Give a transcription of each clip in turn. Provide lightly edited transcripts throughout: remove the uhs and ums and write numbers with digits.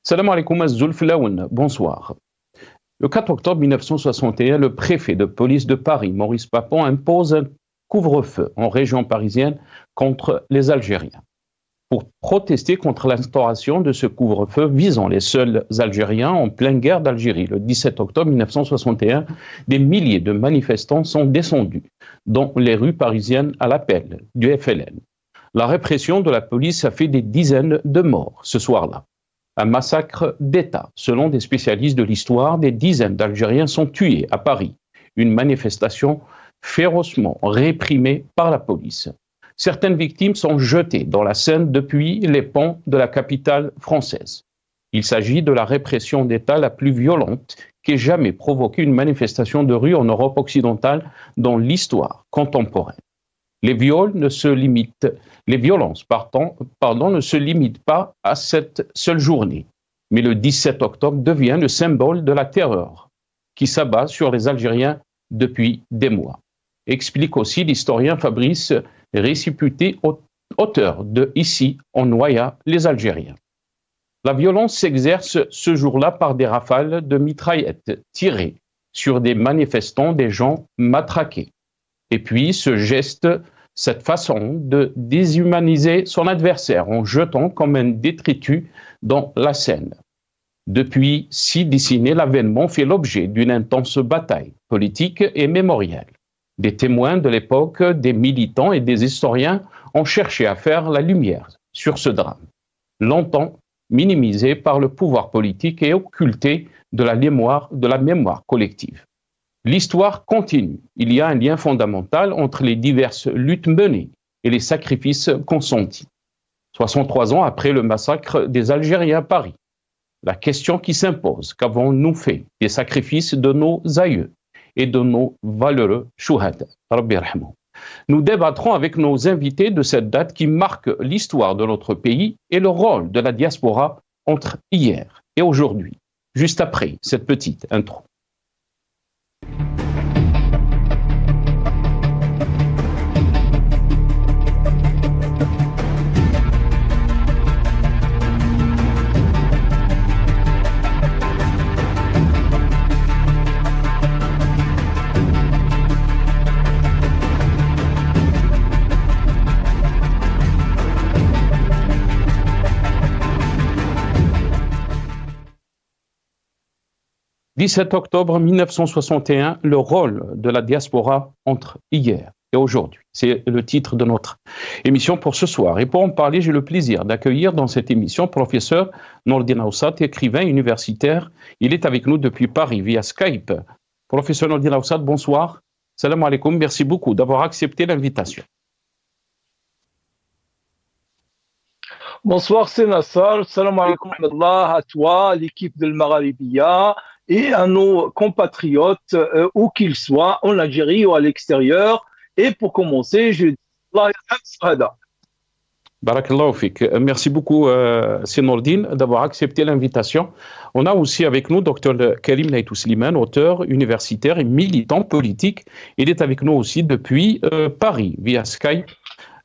Salam alaikum az-Zulflaoun, bonsoir. Le 4 octobre 1961, le préfet de police de Paris, Maurice Papon, impose un couvre-feu en région parisienne contre les Algériens. Pour protester contre l'instauration de ce couvre-feu visant les seuls Algériens en pleine guerre d'Algérie, le 17 octobre 1961, des milliers de manifestants sont descendus dans les rues parisiennes à l'appel du FLN. La répression de la police a fait des dizaines de morts ce soir-là. Un massacre d'État. Selon des spécialistes de l'histoire, des dizaines d'Algériens sont tués à Paris. Une manifestation férocement réprimée par la police. Certaines victimes sont jetées dans la Seine depuis les ponts de la capitale française. Il s'agit de la répression d'État la plus violente qu'ait jamais provoqué une manifestation de rue en Europe occidentale dans l'histoire contemporaine. Les violences ne se limitent pas à cette seule journée. Mais le 17 octobre devient le symbole de la terreur qui s'abat sur les Algériens depuis des mois. Explique aussi l'historien Fabrice Réciputé, auteur de Ici, on noya les Algériens. La violence s'exerce ce jour-là par des rafales de mitraillettes tirées sur des manifestants, des gens matraqués. Et puis ce geste, cette façon de déshumaniser son adversaire en jetant comme un détritus dans la Seine. Depuis si décennies, l'avènement fait l'objet d'une intense bataille politique et mémorielle. Des témoins de l'époque, des militants et des historiens ont cherché à faire la lumière sur ce drame, longtemps minimisé par le pouvoir politique et occulté de la mémoire collective. L'histoire continue. Il y a un lien fondamental entre les diverses luttes menées et les sacrifices consentis. 63 ans après le massacre des Algériens à Paris, la question qui s'impose, qu'avons-nous fait des sacrifices de nos aïeux et de nos valeureux chouhada, Rabbi yarhamou. Nous débattrons avec nos invités de cette date qui marque l'histoire de notre pays et le rôle de la diaspora entre hier et aujourd'hui, juste après cette petite intro. « 17 octobre 1961, le rôle de la diaspora entre hier et aujourd'hui ». C'est le titre de notre émission pour ce soir. Et pour en parler, j'ai le plaisir d'accueillir dans cette émission professeur Nordin Aoussat, écrivain universitaire. Il est avec nous depuis Paris via Skype. Professeur Nordin Aoussat, bonsoir. Salam alaikum, merci beaucoup d'avoir accepté l'invitation. Bonsoir, c'est Nassar. Salam alaikum à toi, l'équipe de Magharibiya et à nos compatriotes, où qu'ils soient, en Algérie ou à l'extérieur. Et pour commencer, je dis Allah yarham. Barakallahu fik. Merci beaucoup, Nordin, d'avoir accepté l'invitation. On a aussi avec nous Dr Karim Naïtou Slimane, auteur universitaire et militant politique. Il est avec nous aussi depuis Paris, via Skype.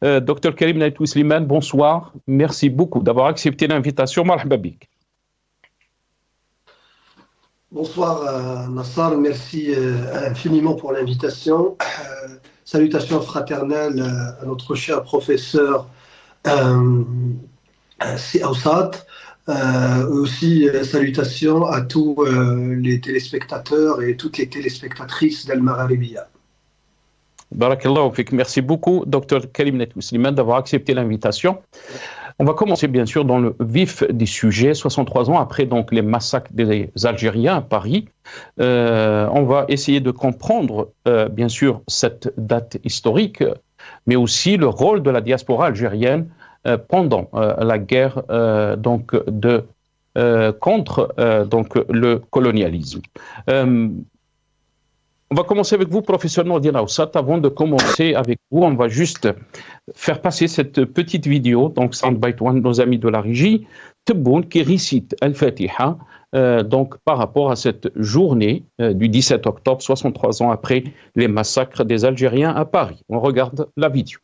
Dr Karim Naïtou Slimane, bonsoir. Merci beaucoup d'avoir accepté l'invitation. Marhaba bik. Bonsoir Nassar, merci infiniment pour l'invitation. Salutations fraternelles à notre cher professeur Aoussat. Aussi salutations à tous les téléspectateurs et toutes les téléspectatrices d'Al Magharibiya. Barakallahu fik. Merci beaucoup, Dr Karim Naïtou Slimane, d'avoir accepté l'invitation. On va commencer bien sûr dans le vif du sujet. 63 ans après donc les massacres des Algériens à Paris, on va essayer de comprendre bien sûr cette date historique, mais aussi le rôle de la diaspora algérienne pendant la guerre contre le colonialisme. On va commencer avec vous, professeur Nordin Aoussat. Avant de commencer avec vous, on va juste faire passer cette petite vidéo, donc soundbite one, nos amis de la régie, Tebboune qui récite Al-Fatiha, donc par rapport à cette journée du 17 octobre, 63 ans après les massacres des Algériens à Paris. On regarde la vidéo.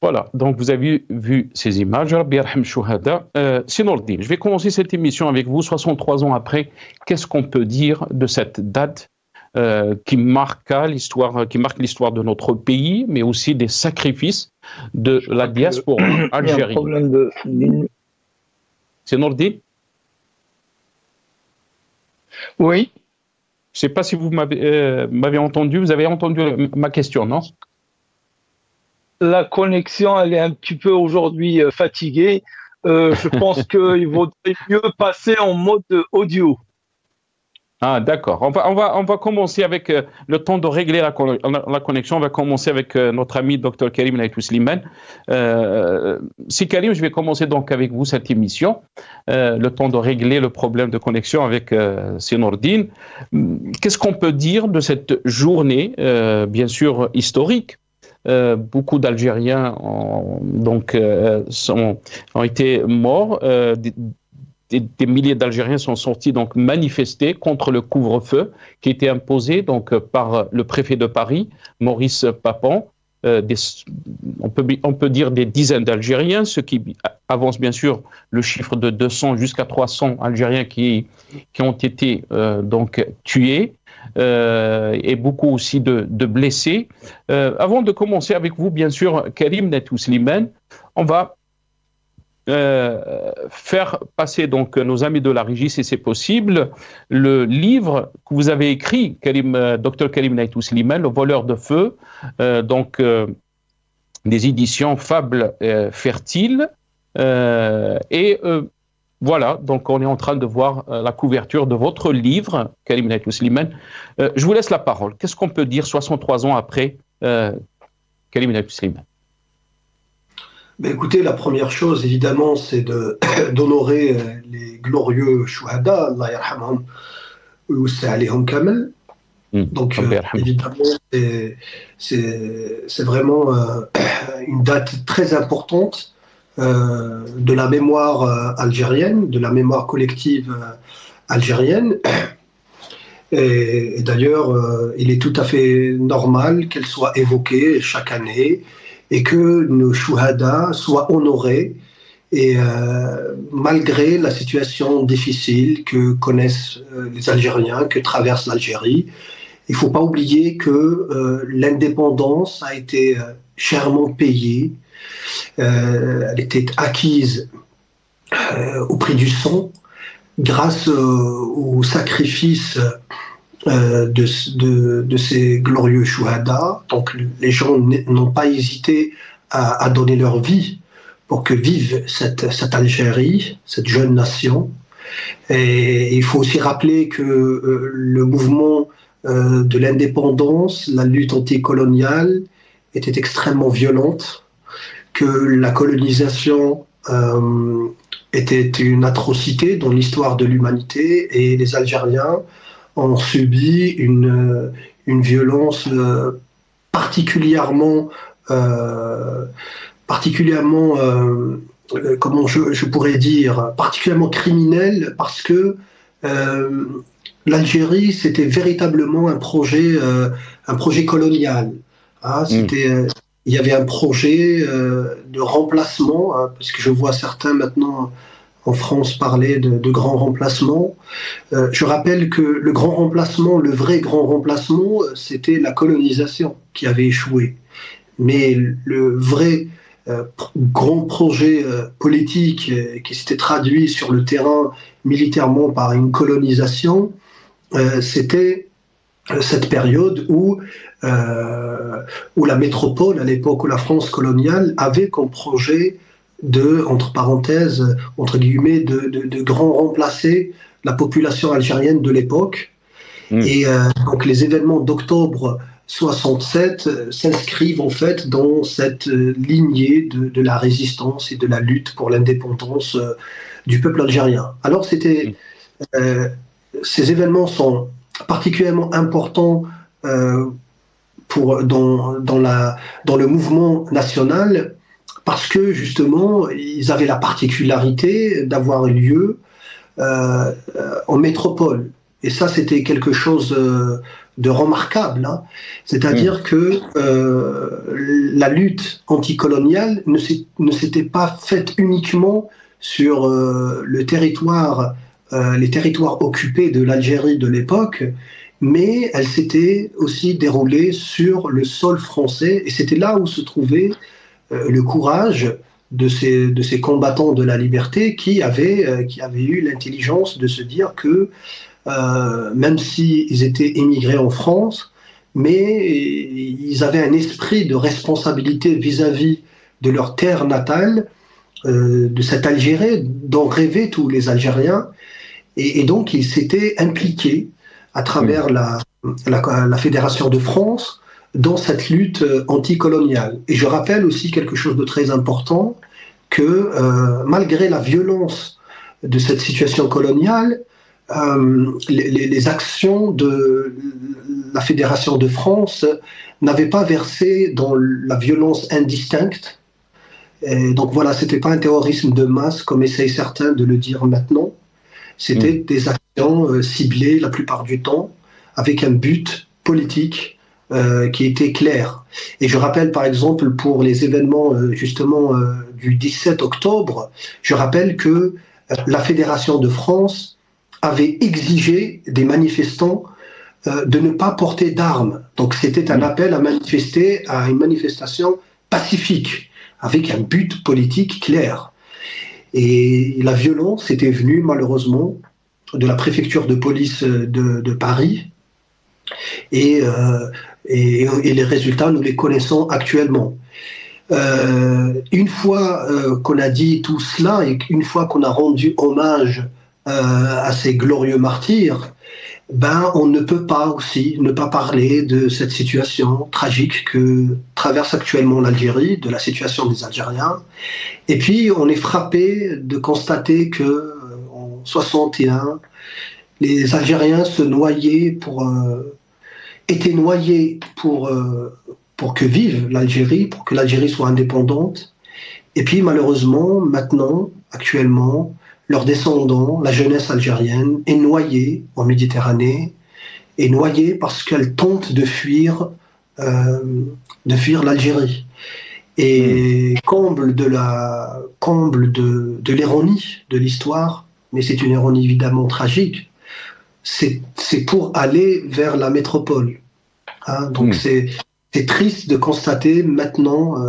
Voilà, donc vous avez vu ces images. Rabbi yarham shuhada. Nordine, je vais commencer cette émission avec vous, 63 ans après. Qu'est-ce qu'on peut dire de cette date qui marque l'histoire de notre pays, mais aussi des sacrifices de la diaspora algérienne? C'est Nordine? Oui. Je ne sais pas si vous m'avez entendu. Vous avez entendu ma question, non? La connexion, elle est un petit peu aujourd'hui fatiguée. Je pense qu'il vaudrait mieux passer en mode audio. Ah, d'accord. On va commencer avec le temps de régler la connexion. On va commencer avec notre ami Dr Karim Naïtou Slimane. Si Karim, je vais commencer donc avec vous cette émission. Le temps de régler le problème de connexion avec Nordine. Qu'est-ce qu'on peut dire de cette journée, bien sûr historique? Beaucoup d'Algériens ont été morts. Des milliers d'Algériens sont sortis donc manifester contre le couvre-feu qui a été imposé donc par le préfet de Paris, Maurice Papon. On peut dire des dizaines d'Algériens, ce qui avance bien sûr le chiffre de 200 jusqu'à 300 Algériens qui ont été donc tués. Et beaucoup aussi de blessés. Avant de commencer avec vous, bien sûr, Karim Naïtou Slimane, on va faire passer donc nos amis de la régie, si c'est possible, le livre que vous avez écrit, Dr Karim Naïtou Slimane, Le voleur de feu, des éditions Fables fertiles. Voilà, donc on est en train de voir la couverture de votre livre, Karim Naïtou Slimane. Je vous laisse la parole. Qu'est-ce qu'on peut dire 63 ans après Karim Naïtou Slimane? Écoutez, la première chose, évidemment, c'est d'honorer les glorieux Shuhada, Allah yarhamhum, ou c'est alayhum kamel. Donc, évidemment, c'est vraiment une date très importante de la mémoire algérienne, de la mémoire collective algérienne. Et d'ailleurs, il est tout à fait normal qu'elle soit évoquée chaque année et que nos shuhada soient honorés. Et malgré la situation difficile que connaissent les Algériens, que traverse l'Algérie, il ne faut pas oublier que l'indépendance a été chèrement payée. Elle était acquise au prix du sang grâce au sacrifice de ces glorieux shuhada. Donc les gens n'ont pas hésité à donner leur vie pour que vive cette Algérie, cette jeune nation. Et il faut aussi rappeler que le mouvement de l'indépendance, la lutte anticoloniale était extrêmement violente, que la colonisation était une atrocité dans l'histoire de l'humanité et les Algériens ont subi une violence particulièrement comment je pourrais dire, particulièrement criminelle, parce que l'Algérie, c'était véritablement un projet colonial. Hein, il y avait un projet de remplacement, hein, parce que je vois certains maintenant en France parler de grand remplacement. Je rappelle que le grand remplacement, le vrai grand remplacement, c'était la colonisation qui avait échoué. Mais le vrai grand projet politique qui s'était traduit sur le terrain militairement par une colonisation, c'était cette période où la métropole, à l'époque où la France coloniale, avait comme projet entre parenthèses, entre guillemets, de grand remplacer la population algérienne de l'époque. Et donc les événements d'octobre 67 s'inscrivent en fait dans cette lignée de la résistance et de la lutte pour l'indépendance du peuple algérien. Alors ces événements sont particulièrement importants dans le mouvement national, parce que justement ils avaient la particularité d'avoir lieu en métropole. Et ça, c'était quelque chose de remarquable. Hein. C'est-à-dire que la lutte anticoloniale ne s'était pas faite uniquement sur les territoires occupés de l'Algérie de l'époque, mais elle s'était aussi déroulée sur le sol français, et c'était là où se trouvait le courage de ces combattants de la liberté qui avaient eu l'intelligence de se dire que même s'ils étaient émigrés en France, mais ils avaient un esprit de responsabilité vis-à-vis de leur terre natale, de cette Algérie dont rêvaient tous les Algériens, et donc ils s'étaient impliqués à travers la Fédération de France dans cette lutte anticoloniale. Et je rappelle aussi quelque chose de très important, que malgré la violence de cette situation coloniale, les actions de la Fédération de France n'avaient pas versé dans la violence indistincte. Et donc voilà, c'était pas un terrorisme de masse comme essayent certains de le dire maintenant. C'était des actions ciblées la plupart du temps avec un but politique qui était clair. Et je rappelle par exemple pour les événements justement du 17 octobre, je rappelle que la Fédération de France avait exigé des manifestants de ne pas porter d'armes. Donc c'était un appel à manifester, à une manifestation pacifique, avec un but politique clair. Et la violence était venue malheureusement de la préfecture de police de Paris, et les résultats, nous les connaissons actuellement. Une fois qu'on a dit tout cela, et une fois qu'on a rendu hommage à ces glorieux martyrs, on ne peut pas aussi ne pas parler de cette situation tragique que traverse actuellement l'Algérie, de la situation des Algériens. Et puis on est frappé de constater que en 61, les Algériens étaient noyés pour que vive l'Algérie, pour que l'Algérie soit indépendante. Et puis malheureusement, maintenant, actuellement, leurs descendants, la jeunesse algérienne, est noyée en Méditerranée, est noyée parce qu'elle tente de fuir l'Algérie. Et comble de l'ironie de l'histoire, mais c'est une ironie évidemment tragique, c'est pour aller vers la métropole. Hein, donc c'est triste de constater maintenant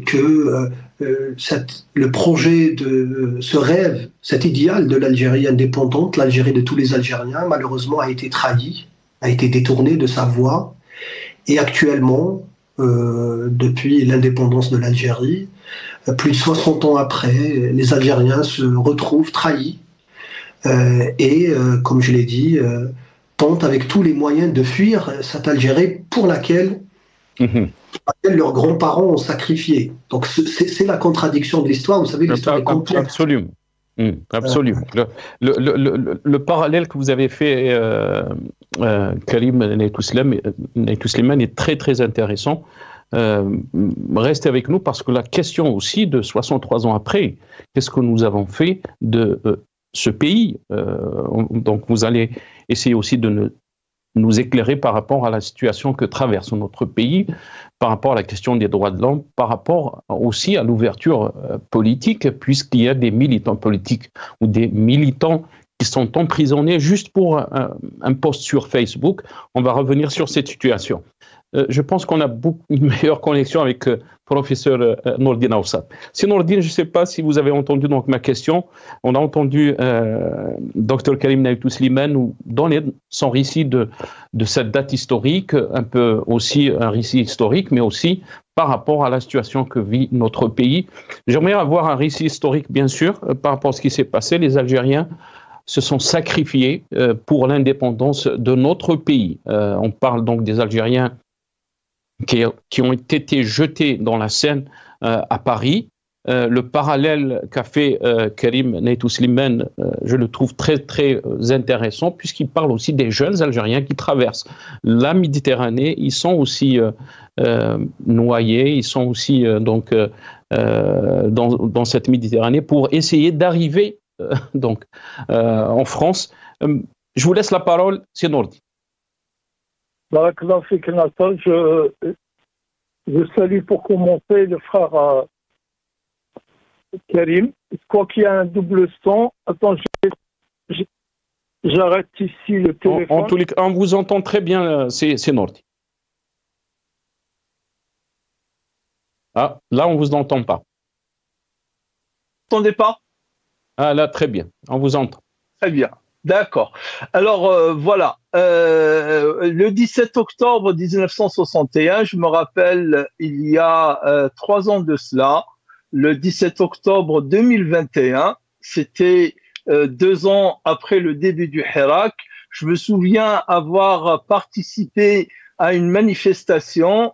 que le projet de ce rêve, cet idéal de l'Algérie indépendante, l'Algérie de tous les Algériens, malheureusement a été trahi, a été détourné de sa voie. Et actuellement, depuis l'indépendance de l'Algérie, plus de 60 ans après, les Algériens se retrouvent trahis et, comme je l'ai dit, tentent avec tous les moyens de fuir cette Algérie pour laquelle leurs grands-parents ont sacrifié. Donc c'est la contradiction de l'histoire. Vous savez, l'histoire est complexe. Absolument. Absolument. Le parallèle que vous avez fait, Karim Naytouslimane, est très très intéressant. Restez avec nous parce que la question aussi de 63 ans après, qu'est-ce que nous avons fait de ce pays, donc vous allez essayer aussi de nous éclairer par rapport à la situation que traverse notre pays, par rapport à la question des droits de l'homme, par rapport aussi à l'ouverture politique, puisqu'il y a des militants politiques ou des militants qui sont emprisonnés juste pour un post sur Facebook. On va revenir sur cette situation. Je pense qu'on a une meilleure connexion avec professeur Nourdine Aoussat. Si Nourdine, je ne sais pas si vous avez entendu donc ma question. On a entendu Dr Karim Naytouslimane nous donner son récit de cette date historique, un peu aussi un récit historique, mais aussi par rapport à la situation que vit notre pays. J'aimerais avoir un récit historique, bien sûr, par rapport à ce qui s'est passé. Les Algériens se sont sacrifiés pour l'indépendance de notre pays. On parle donc des Algériens qui ont été jetés dans la Seine à Paris. Le parallèle qu'a fait Karim Naytouslimane, je le trouve très très intéressant, puisqu'il parle aussi des jeunes Algériens qui traversent la Méditerranée. Ils sont aussi noyés, ils sont aussi dans cette Méditerranée pour essayer d'arriver en France. Je vous laisse la parole, c'est Nourdine. Barakallahu fik, Nasser. Je salue pour commencer le frère Karim. Je crois qu'il y a un double son. Attends, j'arrête ici le téléphone. En tous les cas, on vous entend très bien, c'est Nordi. Ah, là, on ne vous entend pas. Vous n'entendez pas? Ah, là, très bien. On vous entend. Très bien. D'accord. Alors, voilà. Le 17 octobre 1961, je me rappelle, il y a 3 ans de cela, le 17 octobre 2021, c'était 2 ans après le début du Hirak. Je me souviens avoir participé à une manifestation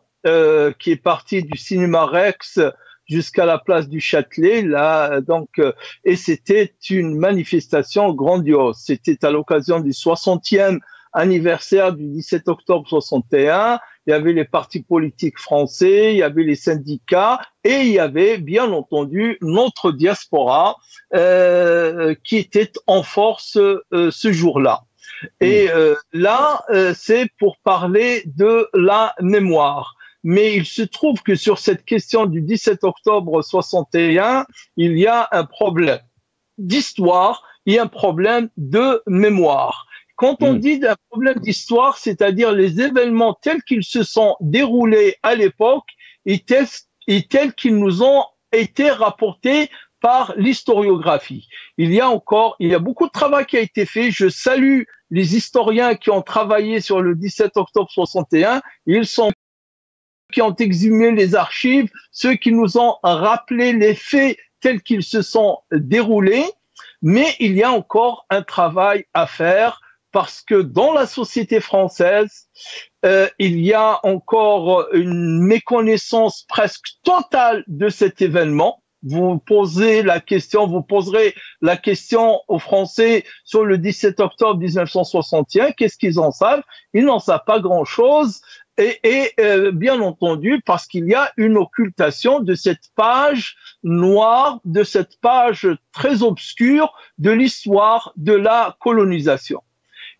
qui est partie du cinéma Rex jusqu'à la place du Châtelet, là, donc, et c'était une manifestation grandiose. C'était à l'occasion du 60e anniversaire du 17 octobre 61. Il y avait les partis politiques français, il y avait les syndicats, et il y avait, bien entendu, notre diaspora qui était en force ce jour-là. Et là, c'est pour parler de la mémoire. Mais il se trouve que sur cette question du 17 octobre 61, il y a un problème d'histoire, il y a un problème de mémoire. Quand on dit un problème d'histoire, c'est-à-dire les événements tels qu'ils se sont déroulés à l'époque et tels qu'ils nous ont été rapportés par l'historiographie. Il y a beaucoup de travail qui a été fait. Je salue les historiens qui ont travaillé sur le 17 octobre 61. Ils sont qui ont exhumé les archives, ceux qui nous ont rappelé les faits tels qu'ils se sont déroulés, mais il y a encore un travail à faire parce que dans la société française, il y a encore une méconnaissance presque totale de cet événement. Vous poserez la question aux Français sur le 17 octobre 1961, qu'est-ce qu'ils en savent? Ils n'en savent pas grand-chose. Et bien entendu, parce qu'il y a une occultation de cette page noire, de cette page très obscure de l'histoire de la colonisation.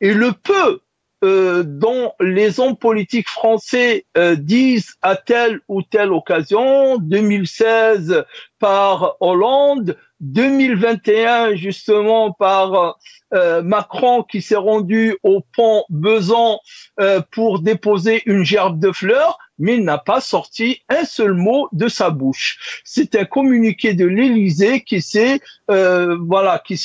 Et le peu dont les hommes politiques français disent à telle ou telle occasion, 2016 par Hollande, 2021 justement par Macron qui s'est rendu au pont Besançon pour déposer une gerbe de fleurs, mais il n'a pas sorti un seul mot de sa bouche. C'est un communiqué de l'Élysée qui s'est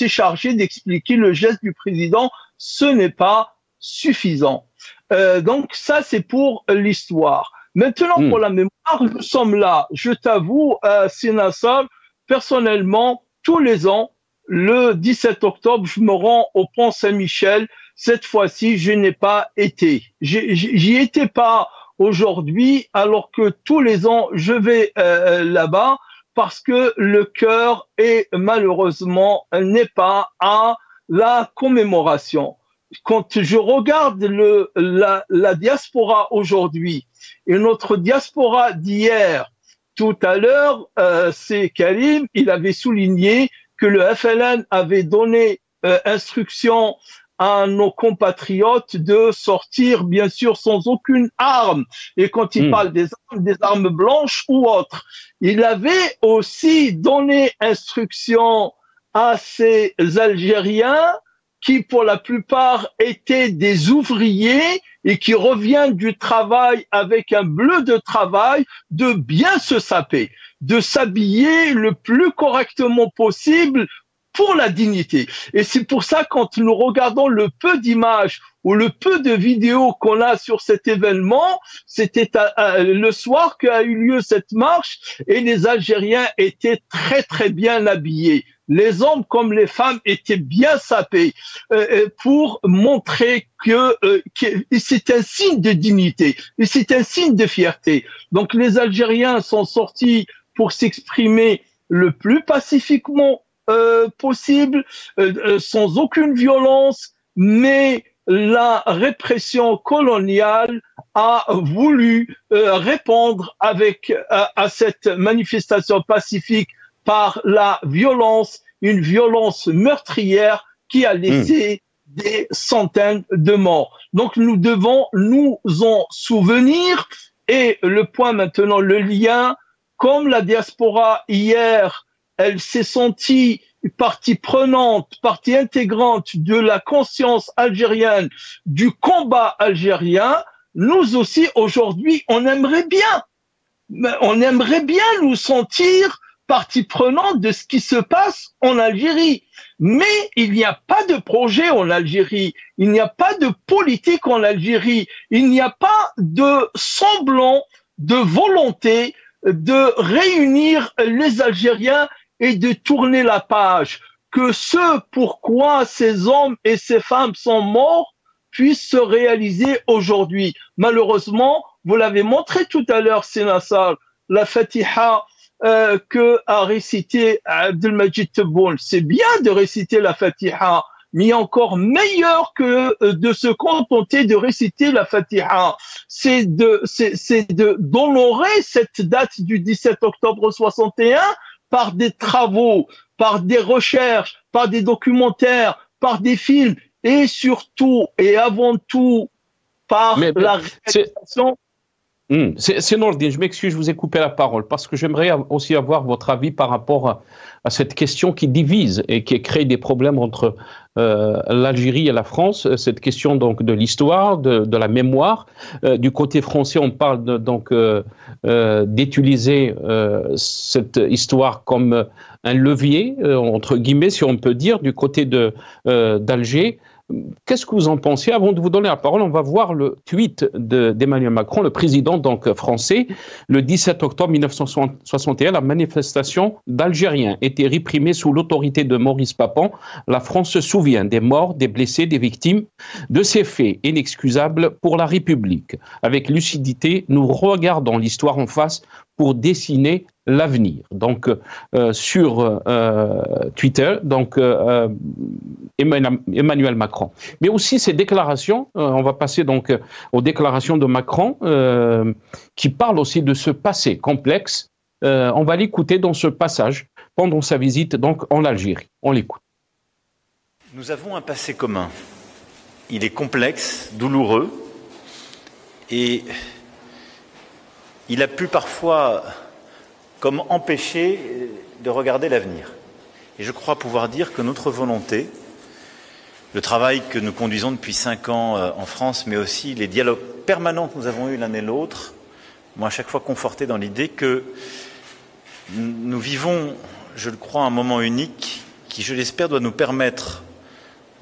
chargé d'expliquer le geste du président. Ce n'est pas suffisant. Donc ça, c'est pour l'histoire. Maintenant, pour la mémoire, nous sommes là. Je t'avoue, Sinassal, personnellement, tous les ans, le 17 octobre, je me rends au pont Saint-Michel. Cette fois-ci, je n'ai pas été. J'y étais pas aujourd'hui, alors que tous les ans, je vais là-bas parce que le cœur malheureusement n'est pas à la commémoration. Quand je regarde la diaspora aujourd'hui et notre diaspora d'hier, tout à l'heure, c'est Karim, il avait souligné que le FLN avait donné instruction à nos compatriotes de sortir, bien sûr, sans aucune arme. Et quand il parle des armes blanches ou autres, il avait aussi donné instruction à ces Algériens qui, pour la plupart, étaient des ouvriers et qui reviennent du travail avec un bleu de travail, de bien se saper, de s'habiller le plus correctement possible pour la dignité. Et c'est pour ça, quand nous regardons le peu d'images ou le peu de vidéos qu'on a sur cet événement, c'était le soir qu'a eu lieu cette marche et les Algériens étaient très très bien habillés. Les hommes comme les femmes étaient bien sapés pour montrer que c'est un signe de dignité et c'est un signe de fierté. Donc les Algériens sont sortis pour s'exprimer le plus pacifiquement possible, sans aucune violence, mais la répression coloniale a voulu répondre à cette manifestation pacifique par la violence, une violence meurtrière qui a laissé des centaines de morts. Donc nous devons nous en souvenir. Et le point maintenant, le lien, comme la diaspora hier, elle s'est sentie partie prenante, partie intégrante de la conscience algérienne, du combat algérien, nous aussi aujourd'hui, on aimerait bien nous sentir partie prenante de ce qui se passe en Algérie. Mais il n'y a pas de projet en Algérie, il n'y a pas de politique en Algérie, il n'y a pas de semblant de volonté de réunir les Algériens et de tourner la page. Que ce pourquoi ces hommes et ces femmes sont morts puisse se réaliser aujourd'hui. Malheureusement, vous l'avez montré tout à l'heure, Sénassar, la Fatiha que a récité Abdelmajid Tebboune. C'est bien de réciter la Fatiha, mais encore meilleur que de se contenter de réciter la Fatiha. C'est d'honorer cette date du 17 octobre 61 par des travaux, par des recherches, par des documentaires, par des films, et surtout et avant tout par la réalisation. C'est Nordine, je m'excuse, je vous ai coupé la parole parce que j'aimerais aussi avoir votre avis par rapport à cette question qui divise et qui crée des problèmes entre l'Algérie et la France, cette question donc de l'histoire, de la mémoire. Du côté français, on parle d'utiliser cette histoire comme un levier, entre guillemets, si on peut dire, du côté d'Alger. Qu'est-ce que vous en pensez? Avant de vous donner la parole, on va voir le tweet d'Emmanuel Macron, le président donc français. Le 17 octobre 1961, la manifestation d'Algériens était réprimée sous l'autorité de Maurice Papon. La France se souvient des morts, des blessés, des victimes, de ces faits inexcusables pour la République. Avec lucidité, nous regardons l'histoire en face pour dessiner l'avenir. Donc, sur Twitter, donc Emmanuel Macron. Mais aussi ces déclarations, on va passer donc aux déclarations de Macron, qui parlent aussi de ce passé complexe. On va l'écouter dans ce passage pendant sa visite donc en Algérie. On l'écoute. Nous avons un passé commun. Il est complexe, douloureux, et il a pu parfois comme empêcher de regarder l'avenir. Et je crois pouvoir dire que notre volonté, le travail que nous conduisons depuis 5 ans en France, mais aussi les dialogues permanents que nous avons eus l'un et l'autre, m'ont à chaque fois conforté dans l'idée que nous vivons, je le crois, un moment unique qui, je l'espère, doit nous permettre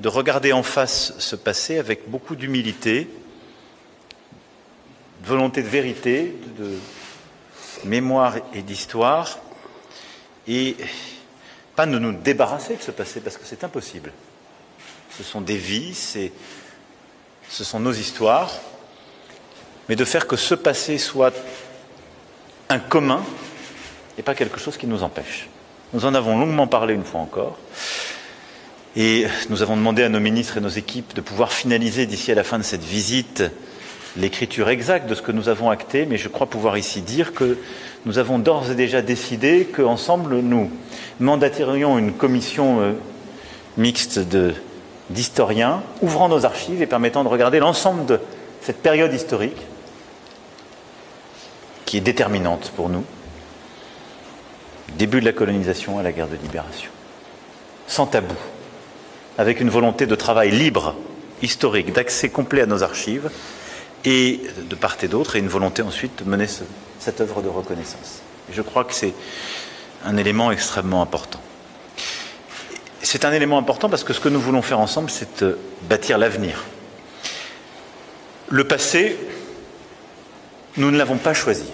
de regarder en face ce passé avec beaucoup d'humilité, de volonté de vérité, de mémoire et d'histoire, et pas de nous débarrasser de ce passé, parce que c'est impossible. Ce sont des vies, ce sont nos histoires, mais de faire que ce passé soit un commun et pas quelque chose qui nous empêche. Nous en avons longuement parlé une fois encore, et nous avons demandé à nos ministres et nos équipes de pouvoir finaliser d'ici à la fin de cette visite l'écriture exacte de ce que nous avons acté, mais je crois pouvoir ici dire que nous avons d'ores et déjà décidé qu'ensemble nous mandaterions une commission mixte d'historiens ouvrant nos archives et permettant de regarder l'ensemble de cette période historique qui est déterminante pour nous, début de la colonisation à la guerre de libération, sans tabou, avec une volonté de travail libre, historique, d'accès complet à nos archives, et de part et d'autre, et une volonté ensuite de mener cette œuvre de reconnaissance. Et je crois que c'est un élément extrêmement important. C'est un élément important parce que ce que nous voulons faire ensemble, c'est bâtir l'avenir. Le passé, nous ne l'avons pas choisi.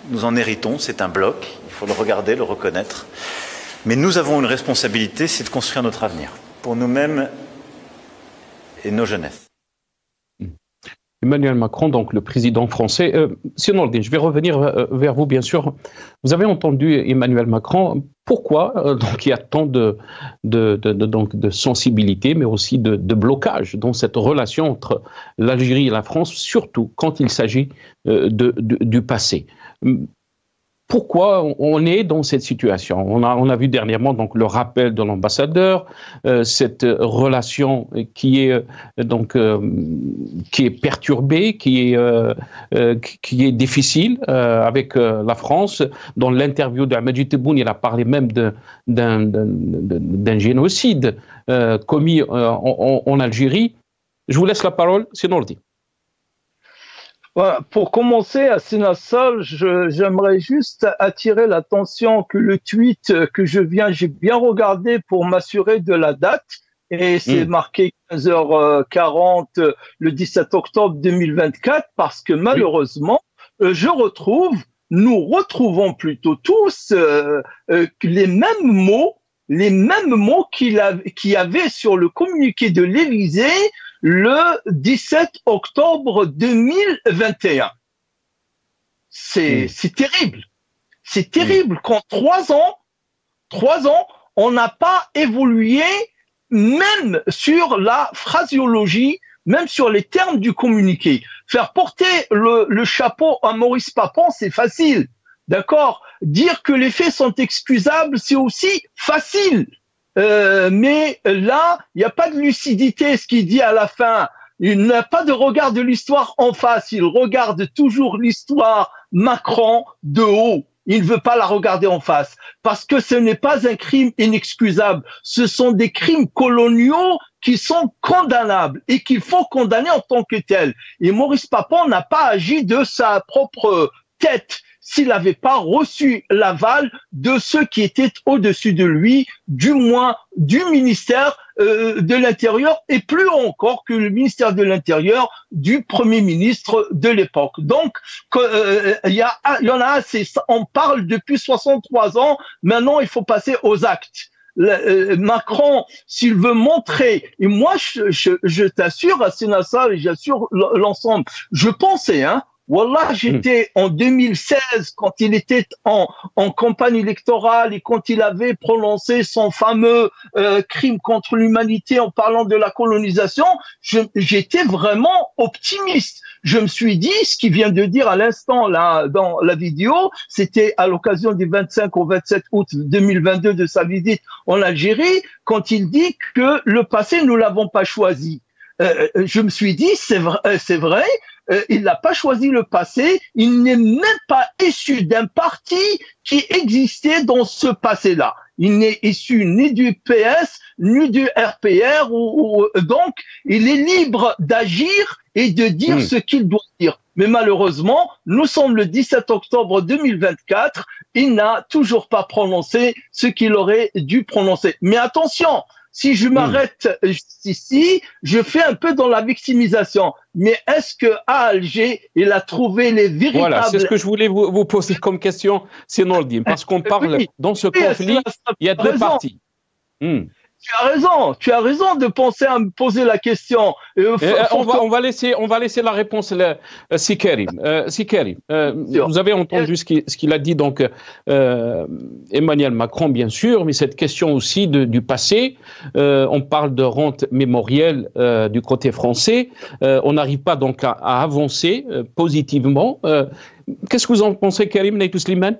Nous en héritons, c'est un bloc, il faut le regarder, le reconnaître. Mais nous avons une responsabilité, c'est de construire notre avenir, pour nous-mêmes et nos jeunesses. Emmanuel Macron, donc le président français. Sinon, je vais revenir vers vous, bien sûr. Vous avez entendu Emmanuel Macron. Pourquoi donc il y a tant de sensibilité, mais aussi de blocage dans cette relation entre l'Algérie et la France, surtout quand il s'agit du passé? pourquoi on est dans cette situation. On a vu dernièrement donc le rappel de l'ambassadeur, cette relation qui est perturbée, qui est difficile avec la France. Dans l'interview d'Ahmed Tebboune, il a parlé même d'un génocide commis en Algérie. Je vous laisse la parole, c'est Nordi. Voilà. Pour commencer, à Sénassol, j'aimerais juste attirer l'attention que le tweet que j'ai bien regardé pour m'assurer de la date, et c'est marqué 15h40 le 17 octobre 2024, parce que malheureusement, nous retrouvons plutôt tous les mêmes mots qu'il y avait sur le communiqué de l'Élysée le 17 octobre 2021. C'est terrible. C'est terrible qu'en 3 ans, on n'a pas évolué même sur la phraséologie, même sur les termes du communiqué. Faire porter le chapeau à Maurice Papon, c'est facile. D'accord? Dire que les faits sont excusables, c'est aussi facile. Mais là, il n'y a pas de lucidité, ce qu'il dit à la fin. Il n'a pas de regard de l'histoire en face. Il regarde toujours l'histoire Macron de haut. Il ne veut pas la regarder en face. Parce que ce n'est pas un crime inexcusable. Ce sont des crimes coloniaux qui sont condamnables et qu'il faut condamner en tant que tels. Et Maurice Papon n'a pas agi de sa propre tête s'il n'avait pas reçu l'aval de ceux qui étaient au-dessus de lui, du moins du ministère de l'Intérieur, et plus encore que le ministère de l'Intérieur du Premier ministre de l'époque. Donc, il y en a assez. On parle depuis 63 ans, maintenant il faut passer aux actes. Macron, s'il veut montrer, et moi je t'assure, à Sénassal, et j'assure l'ensemble, je pensais, Wallah, j'étais en 2016, quand il était en campagne électorale et quand il avait prononcé son fameux crime contre l'humanité en parlant de la colonisation, j'étais vraiment optimiste. Je me suis dit, ce qu'il vient de dire à l'instant là dans la vidéo, c'était à l'occasion du 25 au 27 août 2022 de sa visite en Algérie, quand il dit que le passé, nous l'avons pas choisi. Je me suis dit, c'est vrai, il n'a pas choisi le passé, il n'est même pas issu d'un parti qui existait dans ce passé-là. Il n'est issu ni du PS, ni du RPR, donc il est libre d'agir et de dire ce qu'il doit dire. Mais malheureusement, nous sommes le 17 octobre 2024, il n'a toujours pas prononcé ce qu'il aurait dû prononcer. Mais attention, si je m'arrête ici, je fais un peu dans la victimisation. Mais est-ce que à Alger, il a trouvé les véritables... Voilà, c'est ce que je voulais vous poser comme question, c'est Nordine, parce qu'on parle, dans ce conflit, il y a deux parties. Tu as raison de penser à me poser la question. On va laisser la réponse à Sikarim. Sikarim, vous avez entendu ce qu'il a dit, donc Emmanuel Macron, bien sûr, mais cette question aussi du passé. On parle de rente mémorielle du côté français. On n'arrive pas donc à avancer positivement. Qu'est-ce que vous en pensez, Karim Naitou Slimane?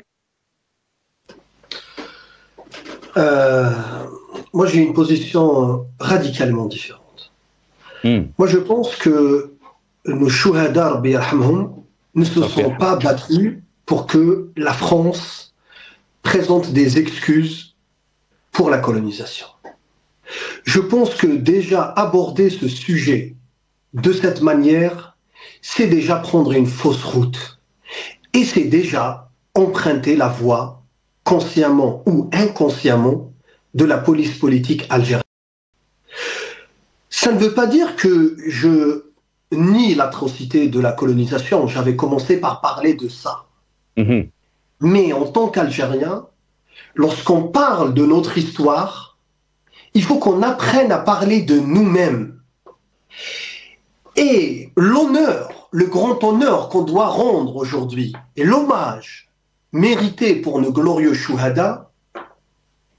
Moi, j'ai une position radicalement différente. Moi, je pense que nos chouhada, Rabbi yarhamhum, ne se sont pas battus pour que la France présente des excuses pour la colonisation. Je pense que déjà aborder ce sujet de cette manière, c'est déjà prendre une fausse route. Et c'est déjà emprunter la voie, consciemment ou inconsciemment, de la police politique algérienne. Ça ne veut pas dire que je nie l'atrocité de la colonisation. J'avais commencé par parler de ça. Mais en tant qu'Algérien, lorsqu'on parle de notre histoire, il faut qu'on apprenne à parler de nous-mêmes. Et l'honneur, le grand honneur qu'on doit rendre aujourd'hui, et l'hommage mérité pour nos glorieux chouhada,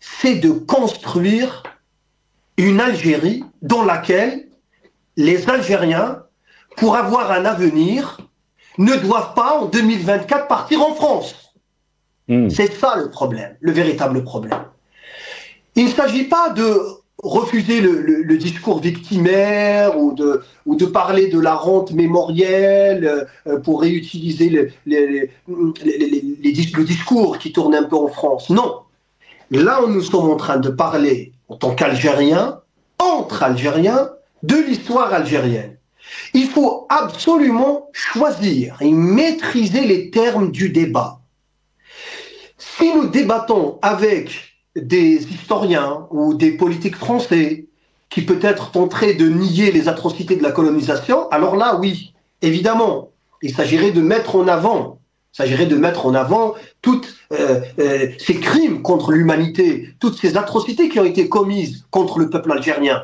c'est de construire une Algérie dans laquelle les Algériens, pour avoir un avenir, ne doivent pas en 2024 partir en France. C'est ça le problème, le véritable problème. Il ne s'agit pas de refuser le discours victimaire ou de parler de la rente mémorielle pour réutiliser le discours qui tourne un peu en France. Non. Là, nous sommes en train de parler, en tant qu'Algériens, entre Algériens, de l'histoire algérienne. Il faut absolument choisir et maîtriser les termes du débat. Si nous débattons avec des historiens ou des politiques français qui peut-être tenteraient de nier les atrocités de la colonisation, alors là, oui, évidemment, il s'agirait de mettre en avant toutes ces crimes contre l'humanité, toutes ces atrocités qui ont été commises contre le peuple algérien.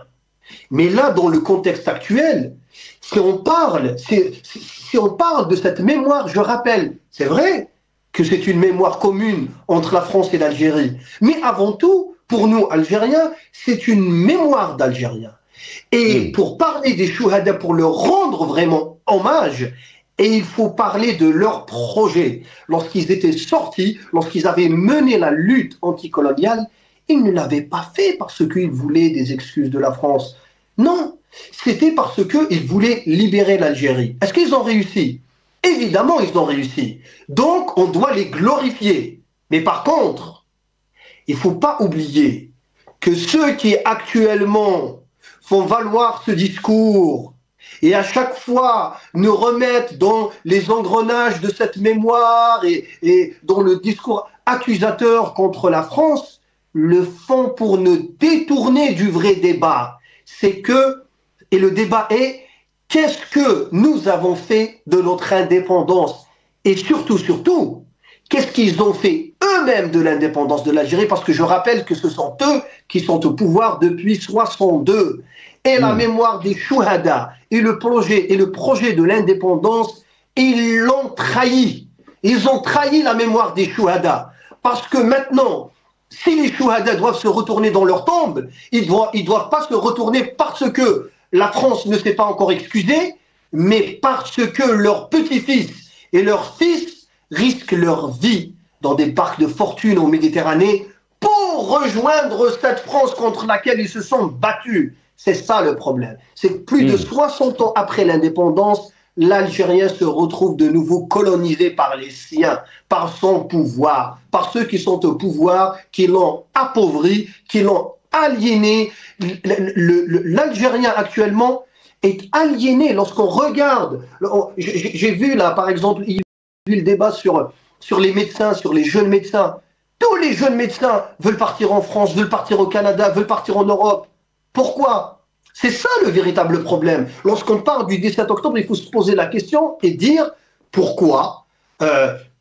Mais là, dans le contexte actuel, si on parle de cette mémoire, je rappelle, c'est vrai que c'est une mémoire commune entre la France et l'Algérie, mais avant tout, pour nous, Algériens, c'est une mémoire d'Algériens. Et pour parler des Chouhada, pour leur rendre vraiment hommage, et il faut parler de leur projet. Lorsqu'ils étaient sortis, lorsqu'ils avaient mené la lutte anticoloniale, ils ne l'avaient pas fait parce qu'ils voulaient des excuses de la France. Non, c'était parce qu'ils voulaient libérer l'Algérie. Est-ce qu'ils ont réussi? Évidemment, ils ont réussi. Donc, on doit les glorifier. Mais par contre, il ne faut pas oublier que ceux qui actuellement font valoir ce discours et à chaque fois nous remettent dans les engrenages de cette mémoire et dans le discours accusateur contre la France, le font pour nous détourner du vrai débat. C'est que, et le débat est, qu'est-ce que nous avons fait de notre indépendance? Et surtout, qu'est-ce qu'ils ont fait eux-mêmes de l'indépendance de l'Algérie? Parce que je rappelle que ce sont eux qui sont au pouvoir depuis 62. Et la mémoire des Chouhada et le projet de l'indépendance, ils l'ont trahi. Ils ont trahi la mémoire des Chouhada. Parce que maintenant, si les Chouhada doivent se retourner dans leur tombe, ils doivent pas se retourner parce que la France ne s'est pas encore excusée, mais parce que leurs petits-fils et leurs fils risquent leur vie dans des parcs de fortune en Méditerranée pour rejoindre cette France contre laquelle ils se sont battus. C'est ça le problème. C'est que plus de 60 ans après l'indépendance, l'Algérien se retrouve de nouveau colonisé par les siens, par son pouvoir, par ceux qui sont au pouvoir, qui l'ont appauvri, qui l'ont aliéné. L'Algérien actuellement est aliéné lorsqu'on regarde. J'ai vu là, par exemple, il y a eu le débat sur les médecins, sur les jeunes médecins. Tous les jeunes médecins veulent partir en France, veulent partir au Canada, veulent partir en Europe. Pourquoi? C'est ça le véritable problème. Lorsqu'on parle du 17 octobre, il faut se poser la question et dire pourquoi,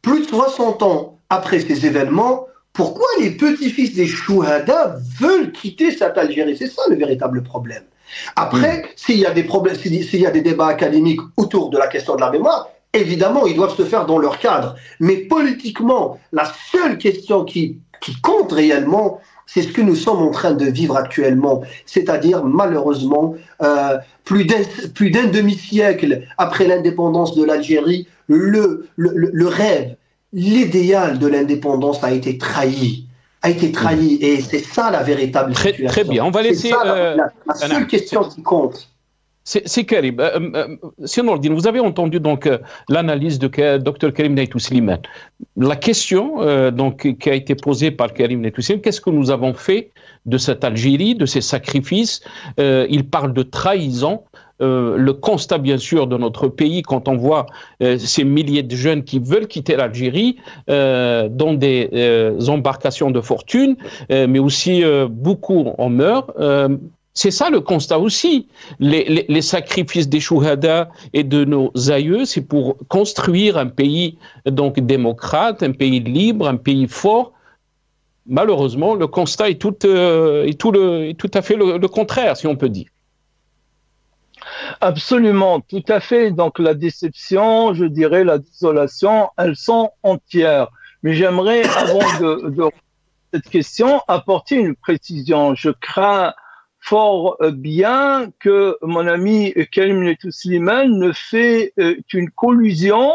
plus de 60 ans après ces événements, pourquoi les petits-fils des Chouhada veulent quitter cette Algérie? C'est ça le véritable problème. Après, s'il y a des problèmes, s'il y a des débats académiques autour de la question de la mémoire, évidemment, ils doivent se faire dans leur cadre. Mais politiquement, la seule question qui compte réellement, c'est ce que nous sommes en train de vivre actuellement. C'est-à-dire, malheureusement, plus d'un demi-siècle après l'indépendance de l'Algérie, le rêve, l'idéal de l'indépendance a été trahi. Et c'est ça la véritable situation. Très bien, on va laisser... la seule question qui compte. C'est Karim. Nordine, vous avez entendu donc l'analyse de Dr Karim Naïtou Slimane. La question qui a été posée par Karim Naïtou Slimane, qu'est-ce que nous avons fait de cette Algérie, de ces sacrifices? Il parle de trahison. Le constat, bien sûr, de notre pays, quand on voit ces milliers de jeunes qui veulent quitter l'Algérie dans des embarcations de fortune, mais aussi beaucoup en meurent. C'est ça le constat aussi. Les sacrifices des Chouhada et de nos aïeux, c'est pour construire un pays donc démocrate, un pays libre, un pays fort. Malheureusement, le constat est tout à fait le contraire, si on peut dire. Absolument, tout à fait. Donc la déception, je dirais la désolation, elles sont entières. Mais j'aimerais, avant de cette question, apporter une précision. Je crains fort bien que mon ami Karim Naïtou Slimane ne fait qu'une collusion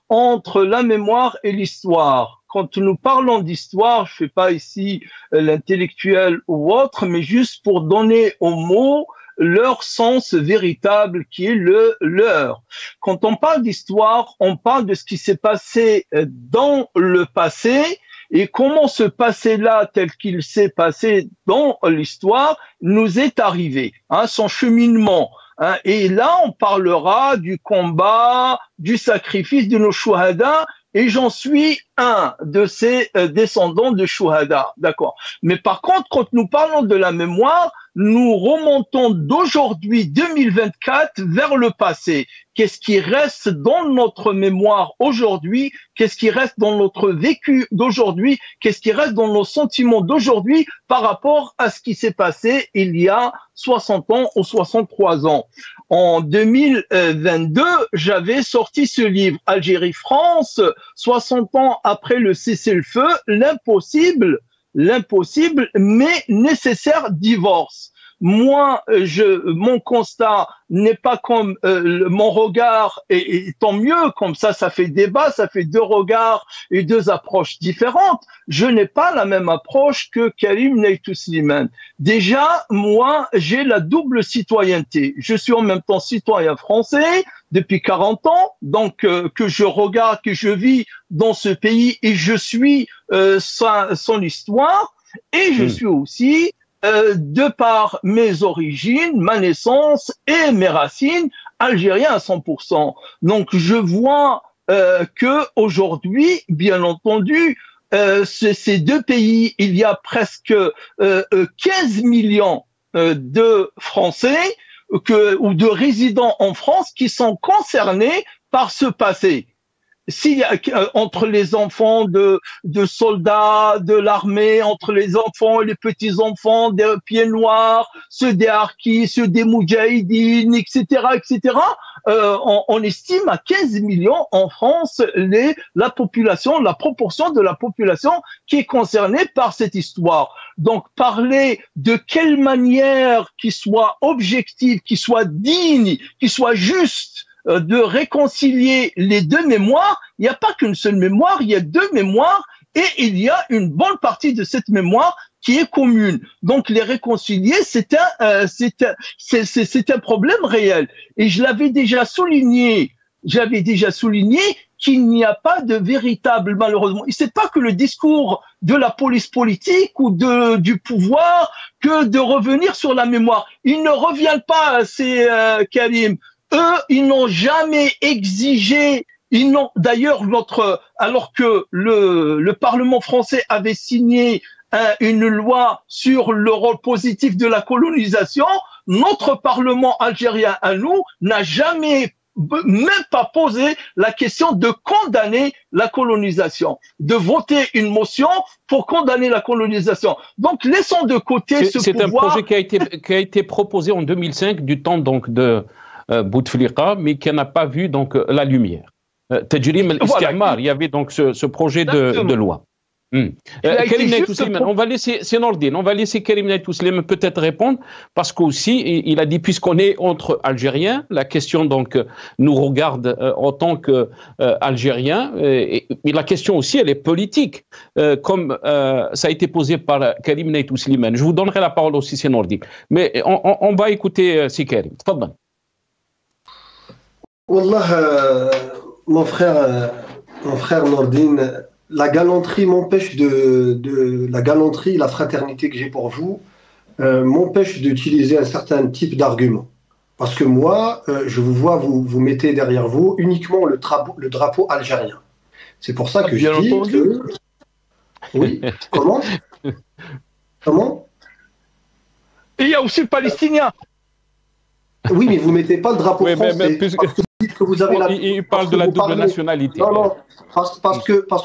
entre la mémoire et l'histoire. quand nous parlons d'histoire, je fais pas ici l'intellectuel ou autre, mais juste pour donner aux mots leur sens véritable qui est le leur. Quand on parle d'histoire, on parle de ce qui s'est passé dans le passé et comment ce passé-là, tel qu'il s'est passé dans l'histoire, nous est arrivé, son cheminement. Et là, on parlera du combat, du sacrifice de nos shuhada, et j'en suis un de ces descendants de shuhada, d'accord. Mais par contre, quand nous parlons de la mémoire, nous remontons d'aujourd'hui 2024 vers le passé. Qu'est-ce qui reste dans notre mémoire aujourd'hui? Qu'est-ce qui reste dans notre vécu d'aujourd'hui? Qu'est-ce qui reste dans nos sentiments d'aujourd'hui par rapport à ce qui s'est passé il y a 60 ans ou 63 ans? En 2022, j'avais sorti ce livre, Algérie-France, 60 ans après le cessez-le-feu, l'impossible mais nécessaire divorce. Moi, mon constat n'est pas comme mon regard, et tant mieux, comme ça fait débat, ça fait deux regards et deux approches différentes. Je n'ai pas la même approche que Karim Naïtou Slimane. Déjà, moi, j'ai la double citoyenneté. Je suis en même temps citoyen français depuis 40 ans, donc que je regarde, que je vis dans ce pays et je suis son histoire, et je suis aussi de par mes origines, ma naissance et mes racines, algérien à 100%. Donc je vois que aujourd'hui, bien entendu, ces deux pays, il y a presque 15 millions de Français ou de résidents en France qui sont concernés par ce passé. S'il y a entre les enfants de soldats de l'armée, entre les enfants et les petits-enfants des pieds noirs, ceux des harkis, ceux des moudjahidines, etc., on estime à 15 millions en France la proportion de la population qui est concernée par cette histoire. Donc, parler de quelle manière qui soit objective, qui soit digne, qui soit juste, de réconcilier les deux mémoires. Il n'y a pas qu'une seule mémoire, il y a deux mémoires et il y a une bonne partie de cette mémoire qui est commune. Donc les réconcilier, c'est un problème réel. Et je l'avais déjà souligné qu'il n'y a pas de véritable, malheureusement. Et c'est pas que le discours de la police politique ou du pouvoir que de revenir sur la mémoire. Ils ne reviennent pas, Karim. Eux, ils n'ont jamais exigé, d'ailleurs, alors que le Parlement français avait signé une loi sur le rôle positif de la colonisation, notre Parlement algérien à nous n'a jamais même pas posé la question de condamner la colonisation, de voter une motion pour condamner la colonisation. Donc, laissons de côté ce pouvoir. C'est un projet qui a été proposé en 2005 du temps donc de Bouteflika, mais qui n'a pas vu donc la lumière. Tajrim al-Istimar, il y avait donc ce projet de loi. Karim Naïtou Slimane, on va laisser Karim Naïtou Slimane peut-être répondre, parce qu'aussi, il a dit, puisqu'on est entre Algériens, la question donc nous regarde en tant qu'Algériens, mais la question aussi, elle est politique, comme ça a été posé par Karim Naïtou Slimane. Je vous donnerai la parole aussi, c'est Nordine. Mais on va écouter si Karim. Tfadal. Wallah, mon frère Nordine, la galanterie m'empêche la fraternité que j'ai pour vous, m'empêche d'utiliser un certain type d'argument. Parce que moi, je vous vois, vous mettez derrière vous uniquement le drapeau algérien. C'est pour ça que je dis que... Oui, comment Et il y a aussi le palestinien. Oui, mais vous ne mettez pas le drapeau français. Que vous avez il parle de la double nationalité. Non, parce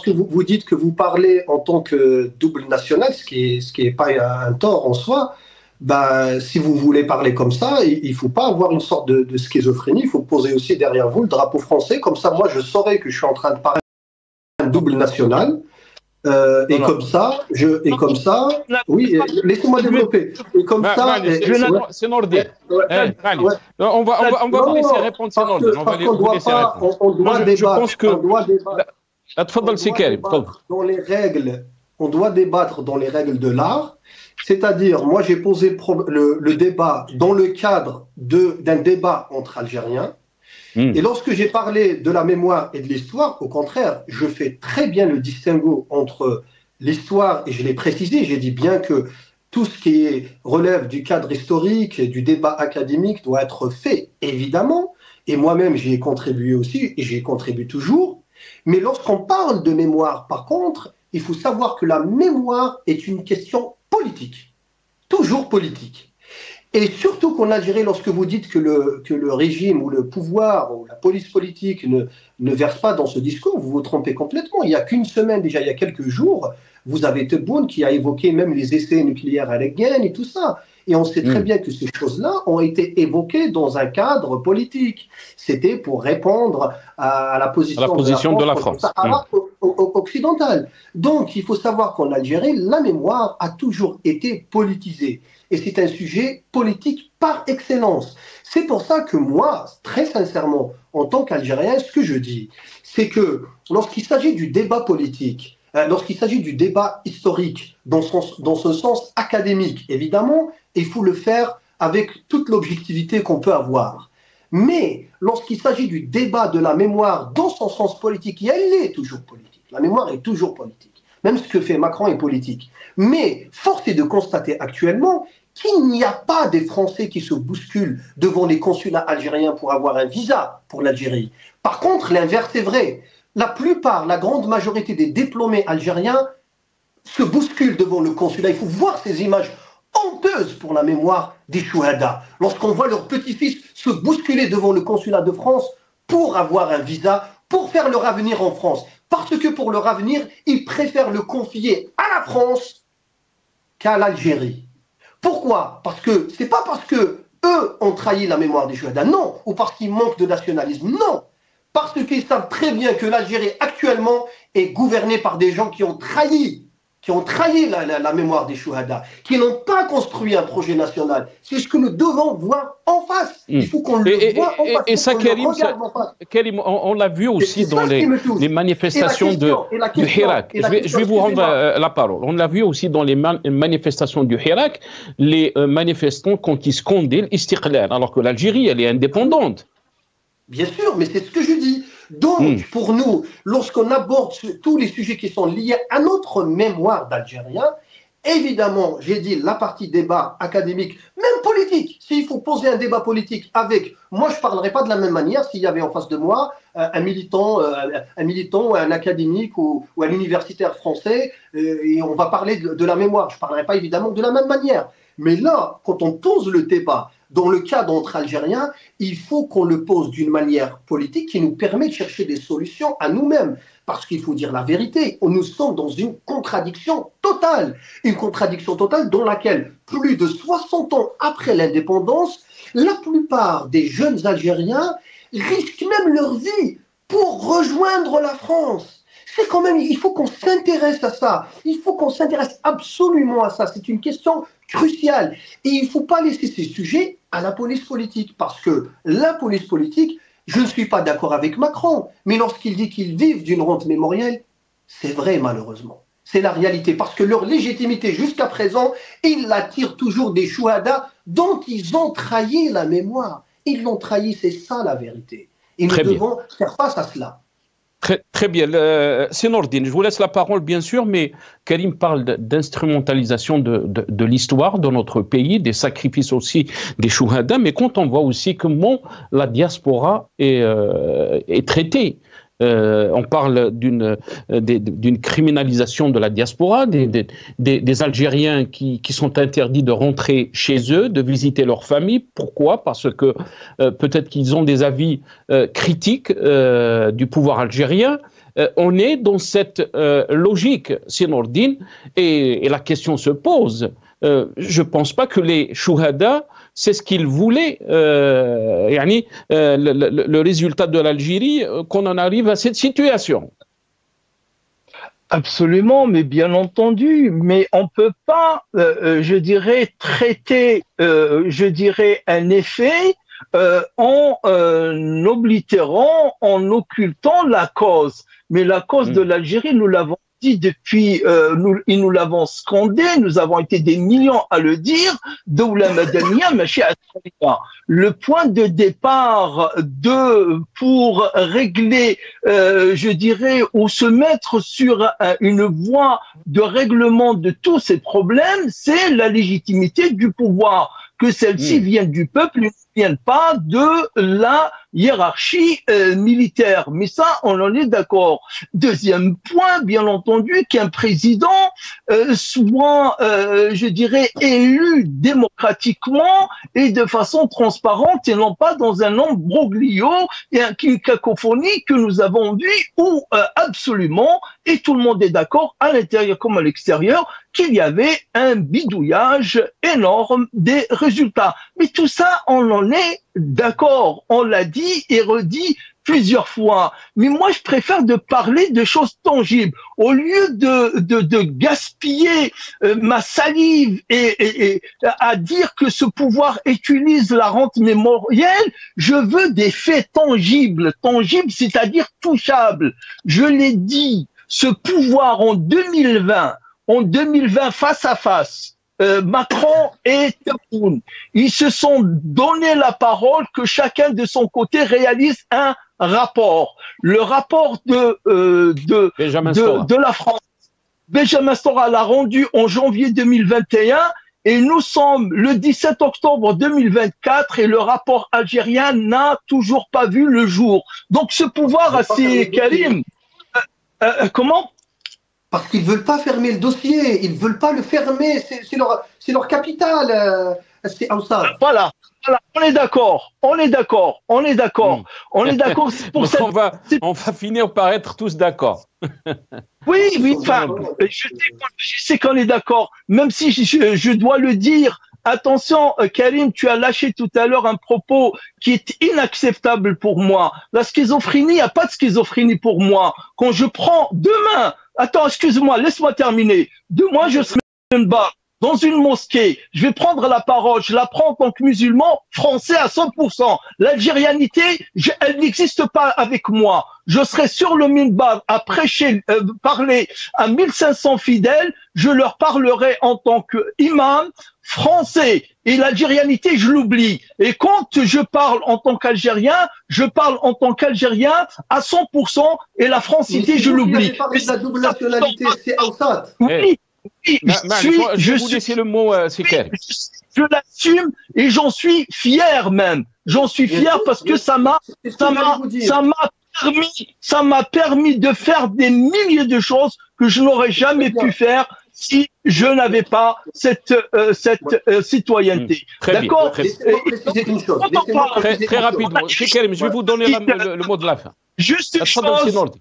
que vous dites que vous parlez en tant que double national, ce qui est pas un tort en soi. Ben, si vous voulez parler comme ça, il ne faut pas avoir une sorte de schizophrénie. Il faut poser aussi derrière vous le drapeau français. Comme ça, moi, je saurais que je suis en train de parler d'un double national. Oui, laissez-moi développer. Et comme ça, c'est Nordine. On va vous laisser répondre, c'est Nordine. On doit débattre. On doit débattre dans les règles de l'art, c'est-à-dire, moi j'ai posé le débat dans le cadre d'un débat entre Algériens, et lorsque j'ai parlé de la mémoire et de l'histoire, au contraire, je fais très bien le distinguo entre l'histoire, et je l'ai précisé, j'ai dit bien que tout ce qui relève du cadre historique et du débat académique doit être fait, évidemment, et moi-même j'y ai contribué aussi, et j'y contribue toujours, mais lorsqu'on parle de mémoire, par contre, il faut savoir que la mémoire est une question politique, toujours politique. Et surtout qu'en Algérie, lorsque vous dites que le régime ou le pouvoir ou la police politique ne verse pas dans ce discours, vous vous trompez complètement. Il n'y a qu'une semaine, déjà il y a quelques jours, vous avez Tebboune qui a évoqué même les essais nucléaires à l'Aiguenne et tout ça. Et on sait très bien que ces choses-là ont été évoquées dans un cadre politique. C'était pour répondre à la position de la France occidentale. Donc, il faut savoir qu'en Algérie, la mémoire a toujours été politisée. Et c'est un sujet politique par excellence. C'est pour ça que moi, très sincèrement, en tant qu'Algérien, ce que je dis, c'est que lorsqu'il s'agit du débat politique, lorsqu'il s'agit du débat historique, dans ce sens académique, évidemment, il faut le faire avec toute l'objectivité qu'on peut avoir. Mais lorsqu'il s'agit du débat de la mémoire dans son sens politique, et elle est toujours politique, la mémoire est toujours politique, même ce que fait Macron est politique. Mais force est de constater actuellement qu'il n'y a pas des Français qui se bousculent devant les consulats algériens pour avoir un visa pour l'Algérie. Par contre, l'inverse est vrai. La grande majorité des diplômés algériens se bousculent devant le consulat. Il faut voir ces images honteuses pour la mémoire des chouhada. Lorsqu'on voit leurs petits-fils se bousculer devant le consulat de France pour avoir un visa, pour faire leur avenir en France. Parce que pour leur avenir, ils préfèrent le confier à la France qu'à l'Algérie. Pourquoi? Parce que c'est pas parce que eux ont trahi la mémoire des chouhada, non, ou parce qu'ils manquent de nationalisme, non. Parce qu'ils savent très bien que l'Algérie actuellement est gouvernée par des gens qui ont trahi la mémoire des chouhada, qui n'ont pas construit un projet national. C'est ce que nous devons voir en face. Il faut qu'on le voit en face. Et ça, Karim, on l'a vu aussi dans les manifestations du Hirak. Je vais vous rendre la parole. On l'a vu aussi dans les manifestations du Hirak, les manifestants quand ils scandaient l'Istiqlal, alors que l'Algérie, elle est indépendante. Bien sûr, mais c'est ce que je dis. Donc, pour nous, lorsqu'on aborde tous les sujets qui sont liés à notre mémoire d'Algérien, évidemment, j'ai dit la partie débat académique, même politique. S'il faut poser un débat politique avec, moi je ne parlerai pas de la même manière s'il y avait en face de moi un militant, un académique ou un universitaire français, et on va parler de la mémoire. Je ne parlerai pas évidemment de la même manière. Mais là, quand on pose le débat dans le cadre entre Algériens, il faut qu'on le pose d'une manière politique qui nous permet de chercher des solutions à nous-mêmes. Parce qu'il faut dire la vérité, nous sommes dans une contradiction totale. Une contradiction totale dans laquelle, plus de 60 ans après l'indépendance, la plupart des jeunes Algériens risquent même leur vie pour rejoindre la France. C'est quand même, il faut qu'on s'intéresse à ça. Il faut qu'on s'intéresse absolument à ça. C'est une question cruciale. Et il ne faut pas laisser ces sujets à la police politique. Parce que la police politique, je ne suis pas d'accord avec Macron, mais lorsqu'il dit qu'ils vivent d'une rente mémorielle, c'est vrai malheureusement. C'est la réalité. Parce que leur légitimité jusqu'à présent, ils la tirent toujours des chouhadas dont ils ont trahi la mémoire. Ils l'ont trahi, c'est ça la vérité. Et nous devons faire face à cela. Très bien. C'est Nordine. Je vous laisse la parole, bien sûr, mais Karim parle d'instrumentalisation de l'histoire de notre pays, des sacrifices aussi des chouhadas, mais quand on voit aussi comment la diaspora est traitée. On parle d'une criminalisation de la diaspora, des Algériens qui sont interdits de rentrer chez eux, de visiter leur famille. Pourquoi? Parce que peut-être qu'ils ont des avis critiques du pouvoir algérien. On est dans cette logique, Sinordine, et la question se pose. Je ne pense pas que les chouhadas, c'est ce qu'ils voulaient, le résultat de l'Algérie, qu'on en arrive à cette situation. Absolument, mais bien entendu, mais on ne peut pas, traiter, un effet en oblitérant, en occultant la cause. Mais la cause de l'Algérie, nous l'avons dit depuis, nous l'avons scandé, nous avons été des millions à le dire, Doula Madaniya, le point de départ pour régler, je dirais, ou se mettre sur une voie de règlement de tous ces problèmes, c'est la légitimité du pouvoir. Que celle-ci vienne du peuple, ne vienne pas de la hiérarchie militaire. Mais ça, on en est d'accord. Deuxième point, bien entendu, qu'un président soit, je dirais, élu démocratiquement et de façon transparente et non pas dans un imbroglio et une cacophonie que nous avons vu où absolument, et tout le monde est d'accord, à l'intérieur comme à l'extérieur, qu'il y avait un bidouillage énorme des résultats. Mais tout ça, on en est d'accord, on l'a dit et redit plusieurs fois. Mais moi, je préfère de parler de choses tangibles. Au lieu de gaspiller ma salive et à dire que ce pouvoir utilise la rente mémorielle, je veux des faits tangibles, c'est-à-dire touchables. Je l'ai dit, ce pouvoir en 2020, face à face, Macron et Tebboune, ils se sont donné la parole que chacun de son côté réalise un rapport. Le rapport de la France. Benjamin Stora l'a rendu en janvier 2021 et nous sommes le 17 octobre 2024 et le rapport algérien n'a toujours pas vu le jour. Donc ce pouvoir, c'est Karim. Comment ? Parce qu'ils ne veulent pas fermer le dossier, ils ne veulent pas le fermer, c'est leur capital. C'est Awsat. Voilà, on est d'accord. On est d'accord, c'est pour ça. On va finir par être tous d'accord. Oui, enfin, je sais qu'on est d'accord, même si je dois le dire. Attention, Karim, tu as lâché tout à l'heure un propos qui est inacceptable pour moi. La schizophrénie, il n'y a pas de schizophrénie pour moi. Quand je prends demain, attends, excuse-moi, laisse-moi terminer. Demain, je serai dans une mosquée, je vais prendre la parole, je la prends en tant que musulman français à 100%. L'algérianité, elle n'existe pas avec moi. Je serai sur le minbar à prêcher, parler à 1500 fidèles, je leur parlerai en tant qu'imam français. Et l'algérianité, je l'oublie. Et quand je parle en tant qu'Algérien, je parle en tant qu'Algérien à 100% et la francité, je l'oublie. Mais la double nationalité, c'est Awsat. Oui. Je vais vous laisser le mot, c'est Karim. Je l'assume et j'en suis fier même. J'en suis fier parce que ça m'a permis de faire des milliers de choses que je n'aurais jamais pu faire si je n'avais pas cette citoyenneté. D'accord. Très rapidement. C'est Karim, je vais vous donner le mot de la fin. Juste une chose,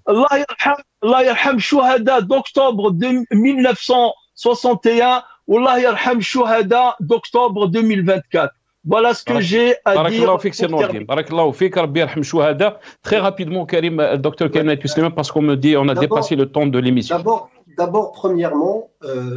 Allah yarham shuhada d'octobre 1961, Allah yarham shuhada d'octobre 2024. Voilà ce que j'ai à dire. Barakallahu fik, Rabbi yarham shuhada. Très rapidement, Karim, docteur Karim Touslima, parce qu'on me dit on a dépassé le temps de l'émission. D'abord, premièrement,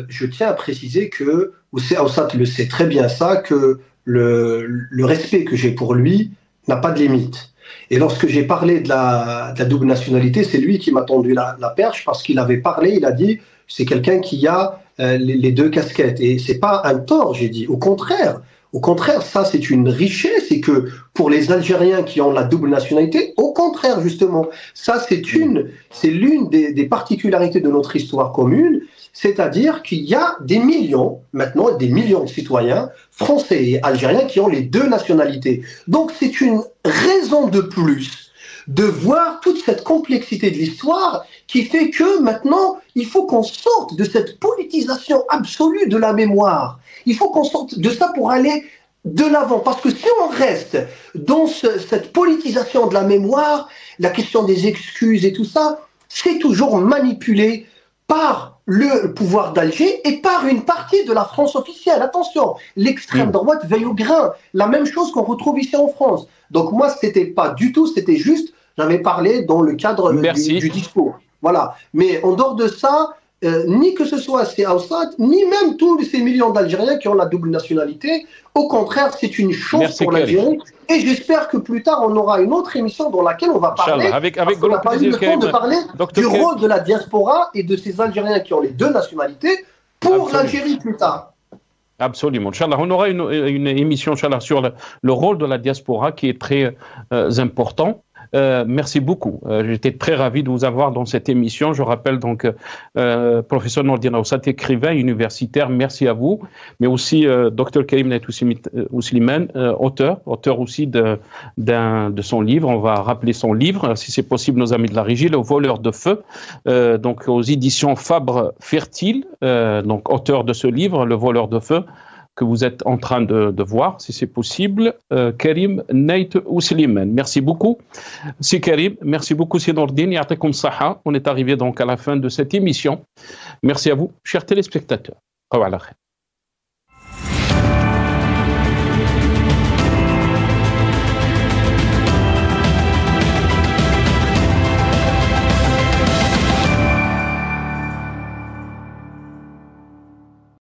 je tiens à préciser que, Awsat le sait très bien ça, que le respect que j'ai pour lui n'a pas de limite. Et lorsque j'ai parlé de la double nationalité, c'est lui qui m'a tendu la perche parce qu'il avait parlé, il a dit c'est quelqu'un qui a les deux casquettes. Et c'est pas un tort, j'ai dit. Au contraire, ça c'est une richesse et que pour les Algériens qui ont la double nationalité, au contraire justement, ça c'est l'une des particularités de notre histoire commune, c'est-à-dire qu'il y a des millions de citoyens français et algériens qui ont les deux nationalités. Donc c'est une raison de plus de voir toute cette complexité de l'histoire qui fait que maintenant il faut qu'on sorte de cette politisation absolue de la mémoire. Il faut qu'on sorte de ça pour aller de l'avant. Parce que si on reste dans cette politisation de la mémoire, la question des excuses et tout ça, c'est toujours manipulé par le pouvoir d'Alger et par une partie de la France officielle. Attention, l'extrême droite veille au grain. La même chose qu'on retrouve ici en France. Donc moi, c'était pas du tout, c'était juste, j'avais parlé dans le cadre du discours. Voilà. Mais en dehors de ça, ni que ce soit ces Awsat, ni même tous ces millions d'Algériens qui ont la double nationalité. Au contraire, c'est une chance pour l'Algérie. Et j'espère que plus tard, on aura une autre émission dans laquelle on va parler, parce qu'on n'a pas eu le temps de parler du rôle de la diaspora et de ces Algériens qui ont les deux nationalités pour l'Algérie plus tard. Absolument. Inch'Allah, on aura une émission Inch'Allah, sur le rôle de la diaspora qui est très important. Merci beaucoup. J'étais très ravi de vous avoir dans cette émission. Je rappelle donc, professeur Nordine Awsat, écrivain universitaire, merci à vous, mais aussi Dr Karim Nait Ouslimane, auteur aussi de son livre. On va rappeler son livre, si c'est possible, nos amis de la régie, Le voleur de feu, donc aux éditions Fabre Fertile, donc auteur de ce livre, Le voleur de feu, que vous êtes en train de voir, si c'est possible, Karim Nait Ouslimane. Merci beaucoup, c'est Karim. Merci beaucoup, c'est Nordine. Ya'takoum saha. On est arrivé donc à la fin de cette émission. Merci à vous, chers téléspectateurs. Au revoir.